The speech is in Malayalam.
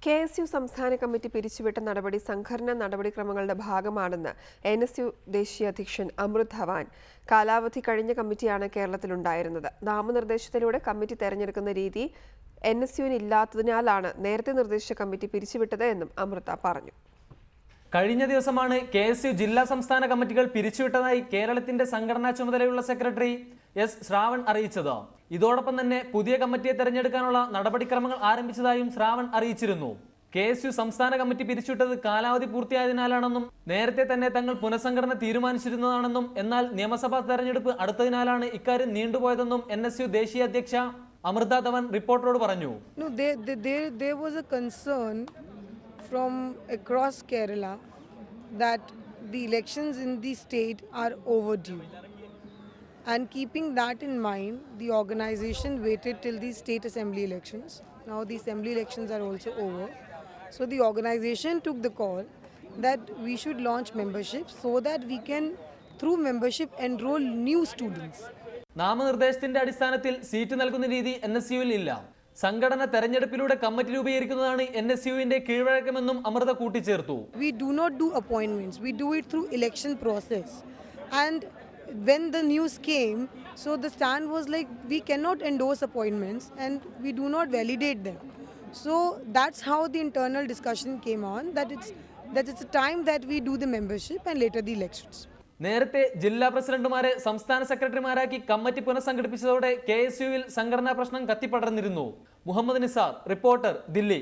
KSU സംസ്ഥാന കമ്മിറ്റി പിരിച്ചുവിട്ട നടപടി സംഘടനാ നടപടിക്രമങ്ങളുടെ ഭാഗമാണെന്ന് NSU ദേശീയ അധ്യക്ഷൻ അമൃത് ധവാൻ കാലാവധി കഴിഞ്ഞ കമ്മിറ്റിയാണ് കേരളത്തിലുണ്ടായിരുന്നത്. നാമനിർദ്ദേശത്തിലൂടെ കമ്മിറ്റി തെരഞ്ഞെടുക്കുന്ന രീതി NSUവിന് ഇല്ലാത്തതിനാലാണ് നേരത്തെ നിർദ്ദേശിച്ച കമ്മിറ്റി പിരിച്ചുവിട്ടത് എന്നും അമൃത പറഞ്ഞു. കഴിഞ്ഞ ദിവസമാണ് KSU ജില്ലാ സംസ്ഥാന കമ്മിറ്റികൾ പിരിച്ചുവിട്ടതായി കേരളത്തിന്റെ സംഘടനാ ചുമതലയുള്ള സെക്രട്ടറി S. ശ്രാവൺ അറിയിച്ചത്. ഇതോടൊപ്പം തന്നെ പുതിയ കമ്മിറ്റിയെ തെരഞ്ഞെടുക്കാനുള്ള നടപടിക്രമങ്ങൾ ആരംഭിച്ചതായും ശ്രാവൺ അറിയിച്ചിരുന്നു. KSU സംസ്ഥാന കമ്മിറ്റി പിരിച്ചുവിട്ടത് കാലാവധി പൂർത്തിയായതിനാലാണെന്നും നേരത്തെ തന്നെ തങ്ങൾ പുനഃസംഘടന തീരുമാനിച്ചിരുന്നതാണെന്നും എന്നാൽ നിയമസഭാ തെരഞ്ഞെടുപ്പ് അടുത്തതിനാലാണ് ഇക്കാര്യം നീണ്ടുപോയതെന്നും NSU ദേശീയ അധ്യക്ഷ അമൃത ധവാൻ റിപ്പോർട്ടറോട് പറഞ്ഞു. There was a concern from across Kerala that the elections in the state are overdue, and keeping that in mind, the organization waited till the state assembly elections. Now the assembly elections are also over, so the organization took the call that we should launch membership so that we can through membership enroll new students. നാമനിർദ്ദേശത്തിന്റെ അടിസ്ഥാനത്തിൽ സീറ്റ് നൽകുന്ന രീതി NSUവിൽ ഇല്ല. സംഘടന തെരഞ്ഞെടുപ്പിലൂടെ കമ്മിറ്റി രൂപീകരിക്കുന്നതാണ് NSUവിന്റെ കീഴ്വഴക്കമെന്നും അമൃത കൂട്ടിച്ചേർത്തു. We do not do appointments, we do it through election process, and when the news came, so the stand was like we cannot endorse appointments and we do not validate them. So that's how the internal discussion came on, that it's a time that we do the membership and later the elections. നേരത്തെ ജില്ലാ പ്രസിഡന്റുമാരെ സംസ്ഥാന സെക്രട്ടറിമാരാക്കി കമ്മിറ്റി പുനഃസംഘടിപ്പിച്ചതോടെ KSUവിൽ സംഘടനാ പ്രശ്നം കത്തിപ്പടർന്നിരുന്നു. മുഹമ്മദ് നിസാർ, റിപ്പോർട്ടർ, ദില്ലി.